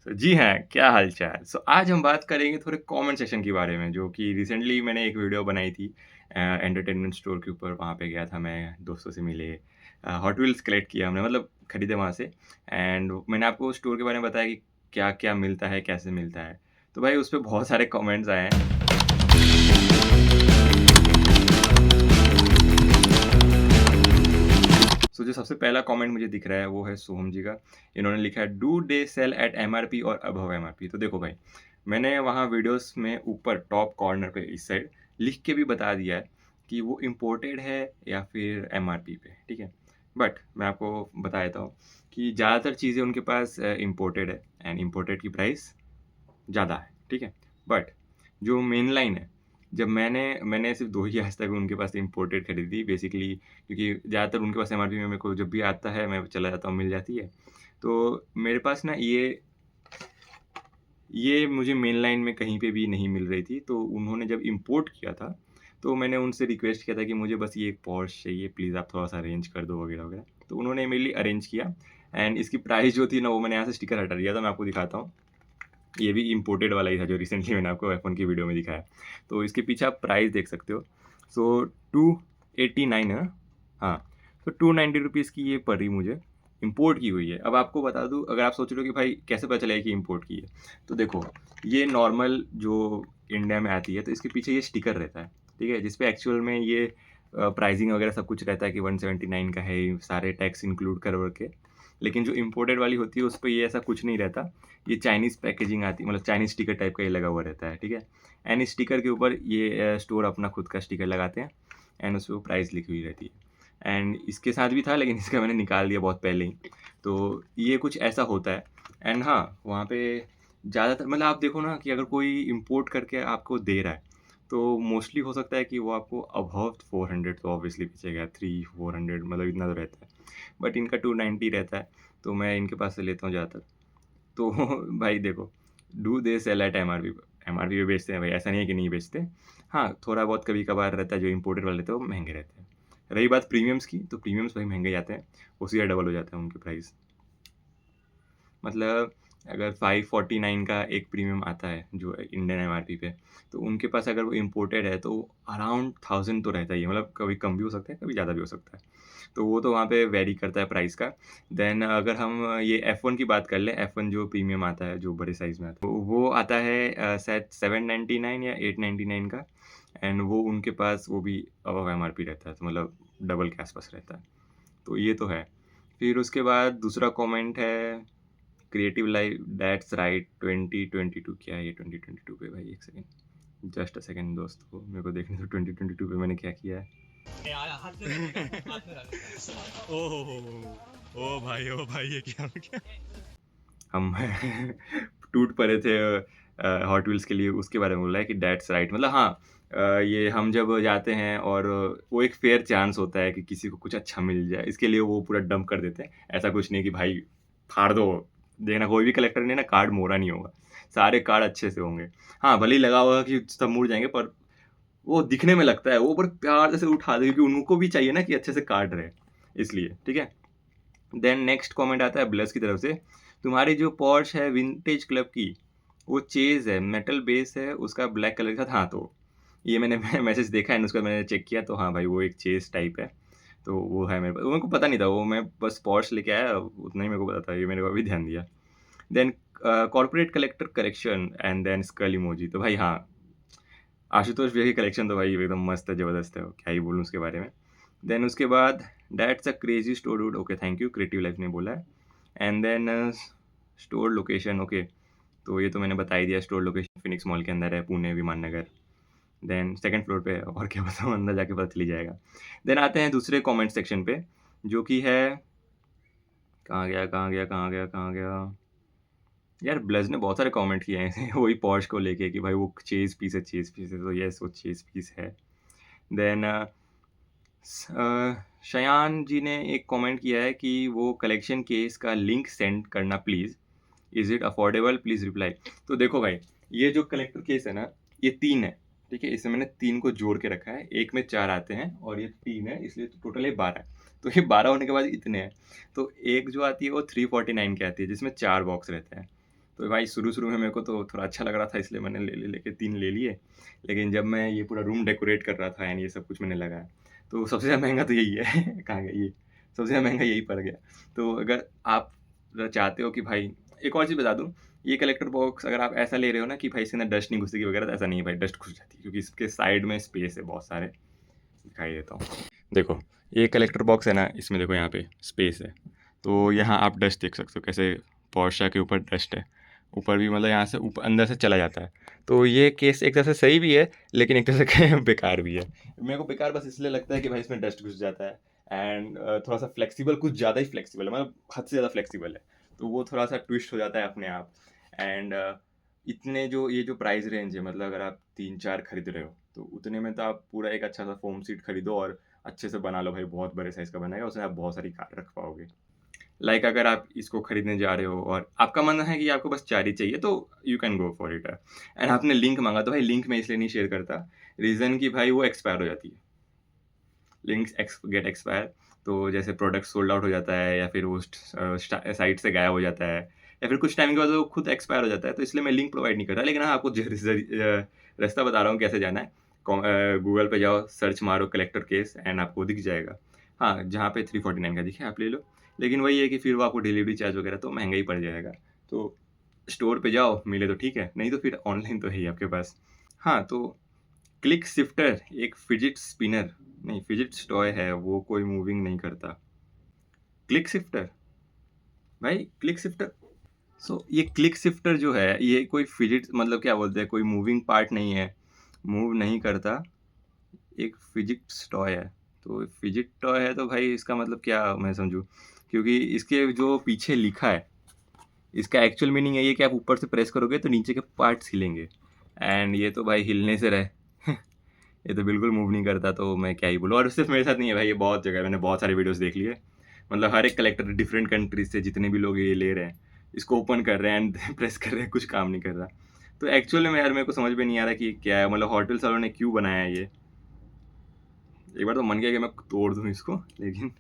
जी हाँ, क्या हाल-चाल? आज हम बात करेंगे थोड़े कमेंट सेक्शन के बारे में, जो कि रिसेंटली मैंने एक वीडियो बनाई थी एंटरटेनमेंट स्टोर के ऊपर। वहाँ पे गया था मैं, दोस्तों से मिले, हॉट व्हील्स कलेक्ट किया हमने, मतलब खरीदे वहाँ से। एंड मैंने आपको स्टोर के बारे में बताया कि क्या-क्या मिलता है, कैसे मिलता है। तो भाई उस पे बहुत सारे कमेंट्स आए हैं। जो सबसे पहला कमेंट मुझे दिख रहा है वो है सोहम जी का। इन्होंने लिखा है do they sell at MRP और अबव एमआरपी? तो देखो भाई, मैंने वहाँ वीडियोस में ऊपर टॉप कॉर्नर पे इस साइड लिख के भी बता दिया है कि वो इम्पोर्टेड है या फिर एमआरपी पे, ठीक है? बट मैं आपको बता देता हूँ कि ज़्यादातर चीज़ें उनके पास इम्पोर्टेड है एंड इम्पोर्टेड की प्राइस ज़्यादा है, ठीक है? बट जो मेन लाइन है, जब मैंने सिर्फ़ 2 ही आज तक उनके पास से इम्पोर्टेड खरीदी बेसिकली, क्योंकि ज़्यादातर उनके पास एमआरपी में मेरे को जब भी आता है, मैं चला जाता हूँ, मिल जाती है। तो मेरे पास ना ये मुझे मेन लाइन में कहीं पे भी नहीं मिल रही थी, तो उन्होंने जब इम्पोर्ट किया था, तो मैंने उनसे रिक्वेस्ट किया था कि मुझे बस ये एक पोर्श चाहिए, प्लीज़ आप थोड़ा-सा अरेंज कर दो वगैरह-वगैरह। तो उन्होंने मेरे लिए अरेंज किया एंड इसकी प्राइस जो थी ना, वो मैंने यहाँ से स्टिकर हटा दिया था, मैं आपको दिखाता हूँ। ये भी इम्पोर्टेड वाला ही था जो रिसेंटली मैंने आपको एफ1 की वीडियो में दिखाया। तो इसके पीछे आप प्राइस देख सकते हो। सो 289 है ना? हाँ, तो 290 रुपीज़ की ये पड़ी मुझे, इम्पोर्ट की हुई है। अब आपको बता दूँ, अगर आप सोच रहे हो कि भाई कैसे पता चलेगा कि इम्पोर्ट की है? तो देखो, ये नॉर्मल जो इंडिया में आती है तो इसके पीछे ये स्टिकर रहता है, ठीक है? जिसपे एक्चुअल में ये प्राइसिंग वगैरह सब कुछ रहता है कि 179 का है, सारे टैक्स इंक्लूड कर के। लेकिन जो इम्पोर्टेड वाली होती है उसपे ये ऐसा कुछ नहीं रहता। ये चाइनीज़ पैकेजिंग आती है, मतलब चाइनीज़ स्टिकर टाइप का ये लगा हुआ रहता है, ठीक है? एंड इस स्टिकर के ऊपर ये स्टोर अपना खुद का स्टिकर लगाते हैं एंड उसपे वो प्राइस लिखी हुई रहती है। एंड इसके साथ भी था, लेकिन इसका मैंने निकाल दिया बहुत पहले ही। तो ये कुछ ऐसा होता है। एंड हाँ, वहाँ पे ज़्यादातर मतलब आप देखो ना कि अगर कोई इम्पोर्ट करके आपको दे रहा है, तो मोस्टली हो सकता है कि वो आपको अबव 400 तो ऑब्वियसली बेचेगा, 300-400 मतलब इतना तो रहता है। बट इनका 290 रहता है, तो मैं इनके पास से लेता हूँ ज़्यादातर। तो भाई देखो, do they sell at MRP पे? एमआरपी पे बेचते हैं भाई, ऐसा नहीं है कि नहीं बेचते। हाँ, थोड़ा बहुत कभी-कभार रहता है, जो इम्पोर्टेड वाले रहते हैं वो महँगे रहते हैं। रही बात प्रीमियम्स की, तो प्रीमियम्स भाई महँगे जाते हैं, वो सीधा डबल हो जाते हैं उनके प्राइस। मतलब अगर 549 का एक प्रीमियम आता है जो इंडियन एमआरपी पे, तो उनके पास अगर वो इम्पोर्टेड है तो अराउंड 1000 तो रहता ही है, मतलब कभी कम भी हो सकता है, कभी ज़्यादा भी हो सकता है। तो वो तो वहाँ पे वैरी करता है प्राइस का। देन अगर हम ये एफ1 की बात कर लें, एफ1 जो प्रीमियम आता है, जो बड़े साइज़ में आता है, तो वो आता है शायद 799 या 899 का। एंड वो उनके पास वो भी अबव एमआरपी रहता है, तो मतलब डबल के आस-पास रहता है। तो ये तो है। फिर उसके बाद दूसरा कमेंट है क्रिएटिव लाइफ दैट्स राइट 2022। क्या है ये 2022 पे भाई? 1 सेकंड, जस्ट अ सेकंड दोस्तों, मेरे को देखने दो 2022 पे मैंने क्या किया है। ओ भाई, ओ भाई, ये क्या हो गया? हम टूट पड़े थे हॉट व्हील्स के लिए, उसके बारे में बोल रहा है कि दैट्स राइट, मतलब हाँ, ये हम जब जाते हैं और वो एक फेयर चांस होता है कि किसी को कुछ अच्छा मिल जाए, इसके लिए वो पूरा डंप कर देते हैं। ऐसा कुछ नहीं कि भाई फाड़ दो, देखना कोई भी कलेक्टर ने ना कार्ड मोड़ा नहीं होगा, सारे कार्ड अच्छे से होंगे। हाँ, भले ही लगा होगा कि सब मुड़ जाएँगे, पर वो दिखने में लगता है, वो बड़े प्यार से उठा देंगे क्योंकि उनको भी चाहिए ना कि अच्छे से काट रहे, इसलिए, ठीक है? देन नेक्स्ट कमेंट आता है ब्लेस की तरफ से, तुम्हारी जो पोर्श है विंटेज क्लब की, वो चेज़ है, मेटल बेस है, उसका ब्लैक कलर के साथ। हाँ, तो ये मैंने मैसेज देखा एंड उसका मैंने चेक किया, तो हाँ भाई, वो एक चेज़ टाइप है। तो वो है मेरे पास, वो मेरे को पता नहीं था, वो मैं बस पोर्श लेके आया, उतना ही मेरे को पता था, ये मैंने अभी ध्यान दिया। Then corporate collector correction and then skull emoji. तो भाई हाँ, आशुतोष भैया की कलेक्शन तो भाई एकदम मस्त है, ज़बरदस्त है, क्या ही बोलूँ उसके बारे में। देन उसके बाद that's a crazy store dude, okay thank you, creative life ने बोला है। And then store location, okay, तो ये तो मैंने बता ही दिया, स्टोर लोकेशन फिनिक्स मॉल के अंदर है, पुणे विमान नगर। देन सेकंड फ्लोर पे है, और क्या बताऊँ, अंदर जाके पता चल ही जाएगा। देन आते हैं दूसरे कमेंट सेक्शन पे, जो कि है, कहाँ गया, कहाँ गया, कहाँ गया, कहाँ गया? यार ब्लज़ ने बहुत सारे कमेंट किए हैं वही पॉर्श को लेके कि भाई वो चेज़ पीस है, तो येस वो चेज़ पीस है। देन शयान जी ने एक कमेंट किया है कि वो कलेक्शन केस का लिंक सेंड करना please, is it affordable please reply. तो देखो भाई, ये जो कलेक्टर केस है ना, ये 3 है, ठीक है? इसमें मैंने 3 को जोड़ के रखा है, एक में 4 आते हैं और ये 3 है, इसलिए तो टोटल ये 12 है। तो ये 12 होने के बाद इतने हैं। तो एक जो आती है वो 349 की आती है, जिसमें 4 बॉक्स रहते हैं। तो भाई शुरू-शुरू में मेरे को तो थोड़ा अच्छा लग रहा था इसलिए मैंने लेके 3 ले लिए। लेकिन जब मैं ये पूरा रूम डेकोरेट कर रहा था एंड ये सब कुछ मैंने लगाया, तो सबसे ज़्यादा महँगा तो यही है। कहाँ गया ये? सबसे ज़्यादा महँगा यही पड़ गया। तो अगर आप चाहते हो कि भाई एक और चीज़ बता दूँ, ये कलेक्टर बॉक्स अगर आप ऐसा ले रहे हो ना कि भाई इसके अंदर डस्ट नहीं घुसेगी वगैरह, तो ऐसा नहीं है भाई, डस्ट घुस जाती है क्योंकि इसके साइड में स्पेस है बहुत सारे। दिखाई देता हूँ। देखो, ये कलेक्टर बॉक्स है ना, इसमें देखो यहाँ पे स्पेस है। तो यहाँ आप डस्ट देख सकते हो कैसे पोर्शा के ऊपर डस्ट है। ऊपर भी मतलब यहाँ से ऊपर अंदर से चला जाता है। तो ये केस एक तरह से सही भी है, लेकिन एक तरह से बेकार भी है। मेरे को बेकार बस इसलिए लगता है कि भाई इसमें डस्ट घुस जाता है एंड थोड़ा-सा फ्लेक्सिबल, कुछ ज़्यादा ही फ्लेक्सिबल है, मतलब हद से ज़्यादा फ्लेक्सिबल है। तो वो थोड़ा-सा ट्विस्ट हो जाता है अपने आप एंड इतने जो ये जो प्राइस रेंज है, मतलब अगर आप 3-4 खरीद रहे हो, तो उतने में तो आप पूरा एक अच्छा-सा फ़ोम सीट खरीदो और अच्छे से बना लो भाई, बहुत बड़े साइज़ का बनाएगा, उसमें आप बहुत सारी कार रख पाओगे। लाइक अगर आप इसको खरीदने जा रहे हो और आपका मन है कि आपको बस 4 ही चाहिए, तो you can go for it. And आपने लिंक माँगा, तो भाई लिंक मैं इसलिए नहीं शेयर करता, रीज़न कि भाई वो एक्सपायर हो जाती है। लिंक्स गेट एक्सपायर, तो जैसे प्रोडक्ट सोल्ड आउट हो जाता है या फिर वो साइट से गायब हो जाता है या फिर कुछ टाइम के बाद वो खुद एक्सपायर हो जाता है, तो इसलिए मैं लिंक प्रोवाइड नहीं कर रहा। लेकिन हाँ, आपको रास्ता बता रहा हूँ कैसे जाना है। गूगल पे जाओ, सर्च मारो कलेक्टर केस एंड आपको दिख जाएगा। हाँ, जहाँ पे 349 का दिखे आप ले लो। लेकिन वही है कि फिर वो आपको डिलीवरी चार्ज वगैरह तो महँगा ही पड़ जाएगा। तो स्टोर पे जाओ, मिले तो ठीक है, नहीं तो फिर ऑनलाइन तो है ही आपके पास। हाँ, तो क्लिक शिफ्टर एक फिजिट स्पिनर नहीं, फिजिट्स टॉय है, वो कोई मूविंग नहीं करता। Click shifter? भाई क्लिक शिफ्टर, ये क्लिक शिफ्टर जो है, ये कोई फिजिट मतलब क्या बोलते हैं, कोई मूविंग पार्ट नहीं है, मूव नहीं करता, एक फिजिट्स टॉय है। तो फिजिट टॉय है तो भाई इसका मतलब क्या मैं समझूँ? क्योंकि इसके जो पीछे लिखा है, इसका एक्चुअल मीनिंग यही है कि आप ऊपर से प्रेस करोगे तो नीचे के पार्ट्स हिलेंगे एंड ये तो भाई हिलने से रहे। ये तो बिल्कुल मूव नहीं करता, तो मैं क्या ही बोलूँ। और सिर्फ मेरे साथ नहीं है भाई, ये बहुत जगह है, मैंने बहुत सारे वीडियोस देख लिए। मतलब हर एक कलेक्टर डिफरेंट कंट्रीज से जितने भी लोग ये ले रहे हैं, इसको ओपन कर रहे हैं एंड प्रेस कर रहे हैं, कुछ काम नहीं कर रहा। तो एक्चुअली में यार मेरे को समझ में नहीं आ रहा कि क्या है, मतलब हॉट व्हील्स वालों ने क्यों बनाया है ये। एक बार तो मन किया कि मैं तोड़ दूँ इसको, लेकिन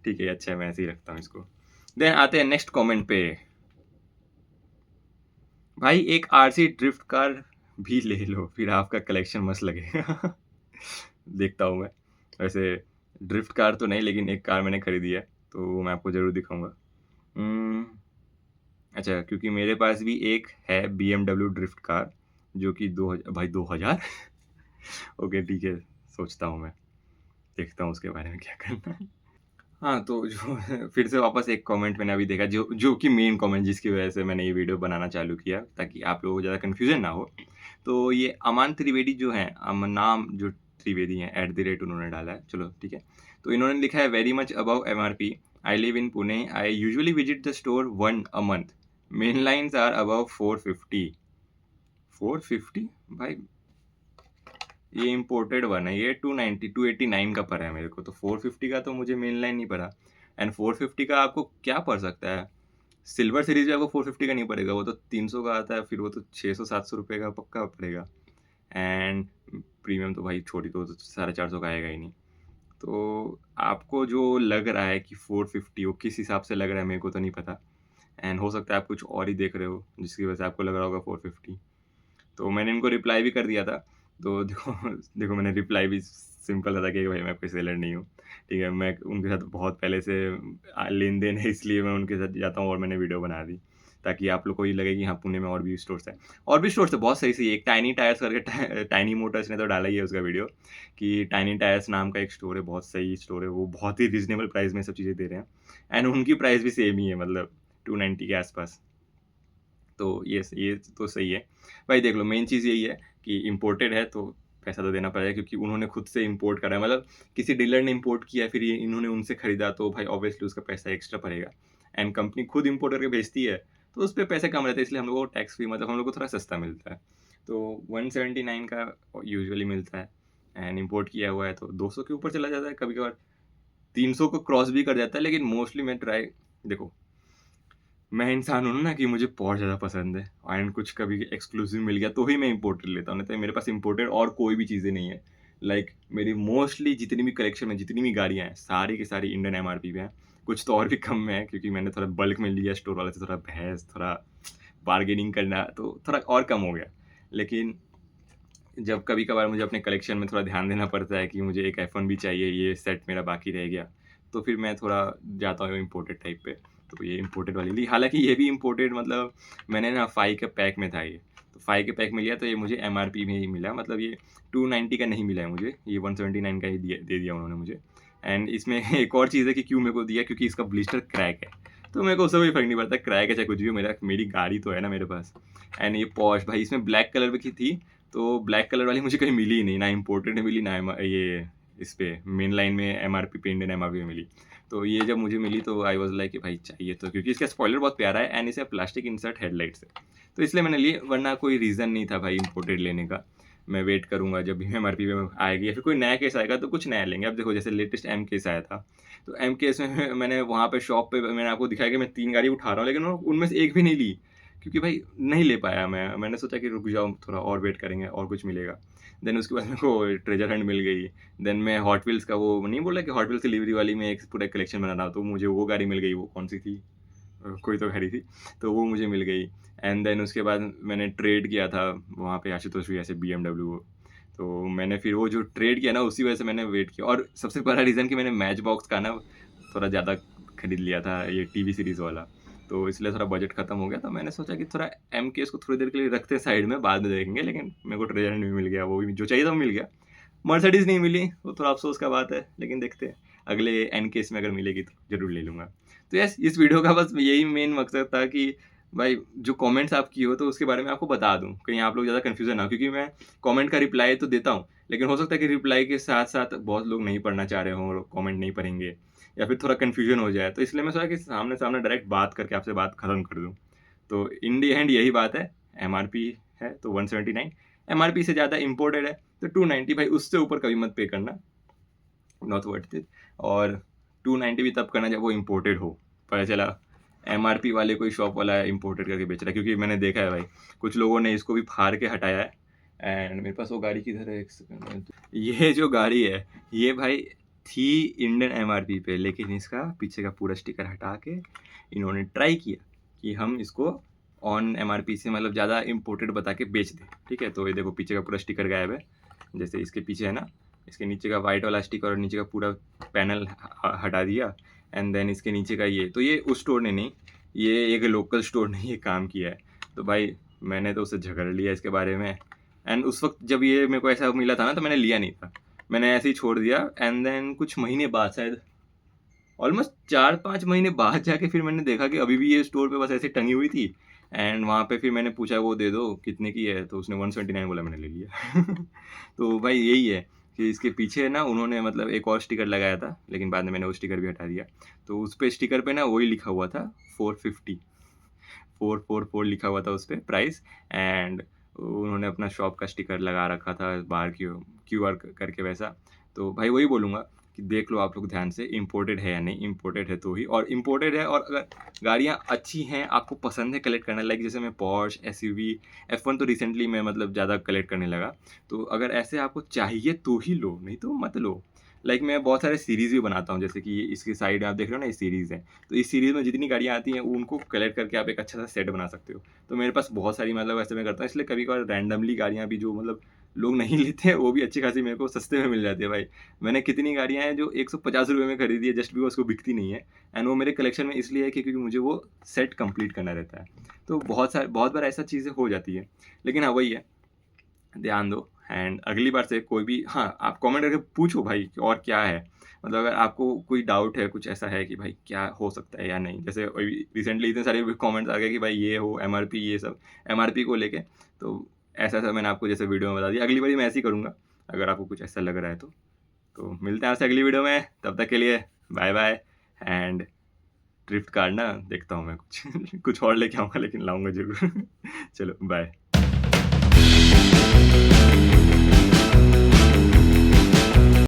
ठीक है, अच्छा है, मैं ऐसे ही रखता हूँ इसको। देन आते हैं नेक्स्ट कमेंट पे। भाई एक आरसी ड्रिफ्ट कार भी ले लो, फिर आपका कलेक्शन मस्त लगेगा। देखता हूँ मैं। वैसे ड्रिफ्ट कार तो नहीं, लेकिन एक कार मैंने खरीदी है, तो वो मैं आपको ज़रूर दिखाऊँगा। उम, अच्छा, क्योंकि मेरे पास भी एक है बीएमडब्ल्यू ड्रिफ्ट कार, जो कि 2000 ओके ठीक है, सोचता हूँ मैं, देखता हूँ उसके बारे में क्या करना है। हाँ, तो जो फिर से वापस एक कमेंट मैंने अभी देखा, जो जो कि मेन कमेंट जिसकी वजह से मैंने ये वीडियो बनाना चालू किया, ताकि आप लोगों को ज़्यादा कन्फ्यूज़न ना हो। तो ये अमान त्रिवेदी जो हैं, नाम जो त्रिवेदी हैं, उन्होंने डाला है, चलो ठीक है। तो इन्होंने लिखा है, very much above MRP, I live in Pune, I usually visit the store one a month, main lines are above 450। 450? भाई ये इम्पोर्टेड वन है, ये 290 289 का पड़ा है मेरे को, तो 450 का तो मुझे मेन लाइन नहीं पड़ा। एंड 450 का आपको क्या पड़ सकता है? सिल्वर सीरीज में आपको 450 का नहीं पड़ेगा, वो तो 300 का आता है, फिर वो तो 600-700 रुपये का पक्का पड़ेगा। एंड प्रीमियम तो भाई छोटी, तो 450 का आएगा ही नहीं। तो आपको जो लग रहा है कि 450, वो किस हिसाब से लग रहा है मेरे को तो नहीं पता। एंड हो सकता है आप कुछ और ही देख रहे हो, जिसकी वजह से आपको लग रहा होगा 450। तो मैंने इनको रिप्लाई भी कर दिया था। तो देखो देखो मैंने रिप्लाई भी सिंपल था कि भाई मैं कोई सेलर नहीं हूँ, ठीक है? मैं उनके साथ बहुत पहले से लेन-देन है, इसलिए मैं उनके साथ जाता हूँ और मैंने वीडियो बना दी, ताकि आप लोग को ये लगे कि हाँ, पुणे में और भी स्टोर्स हैं। और भी स्टोर्स है बहुत सही-सही, एक टाइनी टायर्स करके टाइनी मोटर्स ने तो डाला ही है उसका वीडियो, कि टाइनी टायर्स नाम का एक स्टोर है, बहुत सही स्टोर है, वो बहुत ही रीज़नेबल प्राइस में सब चीज़ें दे रहे हैं। एंड उनकी प्राइस भी सेम ही है, मतलब 290 के आस-पास। तो ये तो सही है। भाई देख लो, मेन चीज़ यही है कि इम्पोर्टेड है तो पैसा तो देना पड़ेगा, क्योंकि उन्होंने खुद से इम्पोर्ट करा है, मतलब किसी डीलर ने इम्पोर्ट किया, फिर ये इन्होंने उनसे खरीदा, तो भाई ऑब्वियसली उसका पैसा एक्स्ट्रा पड़ेगा। एंड कंपनी खुद इम्पोर्ट करके भेजती है, तो उस पे पैसे कम रहते हैं, इसलिए हम लोग को टैक्स फ्री, मतलब हम लोग को थोड़ा सस्ता मिलता है। तो 179 का यूजुअली मिलता है एंड इम्पोर्ट किया हुआ है तो 200 के ऊपर चला जाता है, कभी-कभार 300 को क्रॉस भी कर जाता है, लेकिन मोस्टली मैं ट्राई, देखो मैं इंसान हूँ ना कि मुझे बहुत ज़्यादा पसंद है एंड कुछ कभी एक्सक्लूसिव मिल गया तो ही मैं इम्पोर्टेड लेता हूँ, नहीं तो मेरे पास इम्पोर्टेड और कोई भी चीज़ें नहीं है। लाइक मेरी मोस्टली जितनी भी कलेक्शन में जितनी भी गाड़ियाँ हैं, सारी की सारी इंडियन एमआरपी पे हैं। कुछ तो और भी कम में है, क्योंकि मैंने थोड़ा बल्क में लिया स्टोर वाले से, थोड़ा भैंस, थोड़ा बार्गेनिंग करना तो थोड़ा और कम हो गया। लेकिन जब कभी-कभार मुझे अपने कलेक्शन में थोड़ा ध्यान देना पड़ता है कि मुझे एक F1 भी चाहिए, ये सेट मेरा बाकी रह गया, तो फिर मैं थोड़ा जाता हूँ इम्पोर्टेड टाइप पे। तो ये इम्पोर्टेड वाली ली, हालाँकि ये भी इम्पोर्टेड मतलब मैंने ना 5 के पैक में था ये, तो 5 के पैक में लिया तो ये मुझे एमआरपी में ही मिला, मतलब ये 290 का नहीं मिला है मुझे, ये 179 का ही दे दिया उन्होंने मुझे। एंड इसमें एक और चीज़ है कि क्यों मेरे को दिया, क्योंकि इसका ब्लिस्टर क्रैक है, तो मेरे को उससे कोई फ़र्क नहीं पड़ता, क्रैक है चाहे कुछ भी हो, मेरी गाड़ी तो है ना मेरे पास। एंड ये पॉश भाई, इसमें ब्लैक कलर की थी, तो ब्लैक कलर वाली मुझे कहीं मिली ही नहीं, ना इम्पोर्टेड में मिली, ना ये इस पे मेन लाइन में एमआरपी पे, इंडियन एमआरपी में मिली। तो ये जब मुझे मिली तो आई वाज़ लाइक कि भाई चाहिए, तो क्योंकि इसका स्पॉइलर बहुत प्यारा है एंड इसे प्लास्टिक इंसर्ट हेडलाइट्स है, तो इसलिए मैंने लिए, वरना कोई रीज़न नहीं था भाई इम्पोर्टेड लेने का। मैं वेट करूँगा जब भी एमआरपी पे आएगी या फिर कोई नया केस आएगा तो कुछ नया लेंगे। अब देखो जैसे लेटेस्ट एम केस आया था, तो एम केस में मैंने वहाँ पे शॉप पे मैंने आपको दिखाया कि मैं 3 गाड़ी उठा रहा हूँ, लेकिन उनमें से एक भी नहीं ली, क्योंकि भाई नहीं ले पाया मैं। मैंने सोचा कि रुक जाओ, थोड़ा और वेट करेंगे और कुछ मिलेगा। देन उसके बाद मेरे को ट्रेजर हंट मिल गई। देन मैं हॉट व्हील्स का, वो नहीं बोला कि हॉट व्हील्स डिलीवरी वाली में एक पूरा कलेक्शन बना रहा, तो मुझे वो गाड़ी मिल गई। वो कौन-सी थी? कोई तो गाड़ी थी, तो वो मुझे मिल गई। एंड देन उसके बाद मैंने ट्रेड किया था वहाँ पे आशुतोष भैया से बीएमडब्ल्यू वो। तो मैंने फिर वो जो ट्रेड किया ना, उसी वजह से मैंने वेट किया, और सबसे बड़ा रीज़न कि मैंने मैच बॉक्स का ना थोड़ा ज़्यादा खरीद लिया था, ये टीवी सीरीज़ वाला। तो इसलिए थोड़ा बजट खत्म हो गया, तो मैंने सोचा कि थोड़ा एम के इसको थोड़ी देर के लिए रखते हैं साइड में, बाद में देखेंगे। लेकिन मेरे को ट्रेजर भी मिल गया, वो भी जो चाहिए था वो मिल गया। मर्सिडीज़ नहीं मिली, वो थोड़ा अफ़सोस का बात है, लेकिन देखते हैं अगले एन केस में अगर मिलेगी तो ज़रूर ले लूँगा। तो यस, इस वीडियो का बस यही मेन मकसद था कि भाई जो कमेंट्स आप किए हो तो उसके बारे में आपको बता दूँ, कहीं आप लोग ज़्यादा कन्फ्यूज़न ना हो, क्योंकि मैं कमेंट का रिप्लाई तो देता हूँ, लेकिन हो सकता है कि रिप्लाई के साथ-साथ बहुत लोग नहीं पढ़ना चाह रहे हों और कमेंट नहीं पढ़ेंगे, या फिर थोड़ा कन्फ्यूज़न हो जाए, तो इसलिए मैं सोचा कि सामने-सामने डायरेक्ट बात करके आपसे बात खत्म कर दूँ। तो इन दी एंड यही बात है, एमआरपी है तो 179, एमआरपी से ज़्यादा इम्पोर्टेड है तो 290, भाई उससे ऊपर कभी मत पे करना, नॉट वर्थ इट। और 290 भी तब करना जब वो इम्पोर्टेड हो। पता चला एमआरपी वाले कोई शॉप वाला इम्पोर्टेड करके बेच रहा है, क्योंकि मैंने देखा है भाई, कुछ लोगों ने इसको भी फाड़ के हटाया है। एंड मेरे पास वो गाड़ी किधर है, एक सेकंड। ये जो गाड़ी है, ये भाई थी इंडियन एमआरपी पे, लेकिन इसका पीछे का पूरा स्टिकर हटा के इन्होंने ट्राई किया कि हम इसको ऑन एमआरपी से मतलब ज़्यादा इम्पोर्टेड बता के बेच दें। ठीक है, तो ये देखो पीछे का पूरा स्टिकर गायब है, जैसे इसके पीछे है ना, इसके नीचे का वाइट वाला स्टिकर और नीचे का पूरा पैनल हटा दिया। एंड देन इसके नीचे का ये, तो ये उस स्टोर ने नहीं, ये एक लोकल स्टोर ने ये काम किया है। तो भाई मैंने तो उससे झगड़ लिया इसके बारे में। एंड उस वक्त जब ये मेरे को ऐसा मिला था ना, तो मैंने लिया नहीं था, मैंने ऐसे ही छोड़ दिया। एंड देन कुछ महीने बाद, शायद ऑलमोस्ट 4-5 महीने बाद जाके फिर मैंने देखा कि अभी भी ये स्टोर पे बस ऐसे टंगी हुई थी। एंड वहाँ पे फिर मैंने पूछा वो दे दो कितने की है, तो उसने 179 बोला, मैंने ले लिया। तो भाई यही है कि इसके पीछे ना उन्होंने मतलब एक और स्टिकर लगाया था, लेकिन बाद में मैंने वो स्टिकर भी हटा दिया। तो उस पे स्टिकर पे ना वही लिखा हुआ था 450, 444 लिखा हुआ था उस पे प्राइस। एंड उन्होंने अपना शॉप का स्टिकर लगा रखा था बाहर, क्यूआर करके वैसा। तो भाई वही बोलूँगा कि देख लो आप लोग ध्यान से, इम्पोर्टेड है या नहीं, इम्पोर्टेड है तो ही, और इम्पोर्टेड है, और अगर गाड़ियाँ अच्छी हैं, आपको पसंद है कलेक्ट करना, लाइक जैसे मैं पॉर्श, एसयूवी, F1 तो रिसेंटली मैं मतलब ज़्यादा कलेक्ट करने लगा। तो अगर ऐसे आपको चाहिए तो ही लो, नहीं तो मत लो। लाइक मैं बहुत सारे सीरीज़ भी बनाता हूँ, जैसे कि इसके साइड में आप देख रहे हो ना, ये सीरीज़ है। तो इस सीरीज़ में जितनी गाड़ियाँ आती हैं उनको कलेक्ट करके आप एक अच्छा सा सेट बना सकते हो। तो मेरे पास बहुत सारी मतलब ऐसे मैं करता हूँ, इसलिए कभी-कभार रैंडमली गाड़ियाँ भी जो मतलब लोग नहीं लेते हैं, वो भी अच्छी खासी मेरे को सस्ते में मिल जाती है भाई। मैंने कितनी गाड़ियाँ हैं जो ₹150 में खरीदी है, जस्ट बिकॉज़ वो बिकती नहीं है। एंड वो मेरे कलेक्शन में इसलिए है कि क्योंकि मुझे वो सेट कंप्लीट करना रहता है। तो बहुत बार ऐसा चीज़ें हो जाती है। लेकिन हाँ, वही है, ध्यान दो। एंड अगली बार से कोई भी, हाँ, आप कमेंट करके पूछो भाई कि और क्या है। मतलब अगर आपको कोई डाउट है, कुछ ऐसा है कि भाई क्या हो सकता है या नहीं, जैसे अभी रिसेंटली इतने सारे कमेंट्स आ गए कि भाई ये हो एमआरपी, ये सब एमआरपी को लेके, तो ऐसा-ऐसा मैंने आपको जैसे वीडियो में बता दिया। अगली बारी मैं ऐसे ही करूँगा, अगर आपको कुछ ऐसा लग रहा है तो। तो मिलते हैं आपसे अगली वीडियो में, तब तक के लिए बाय-बाय। एंड ड्रिफ्ट कार ना देखता हूँ मैं कुछ कुछ और लेके आऊँगा, लेकिन लाऊँगा ज़रूर। चलो बाय।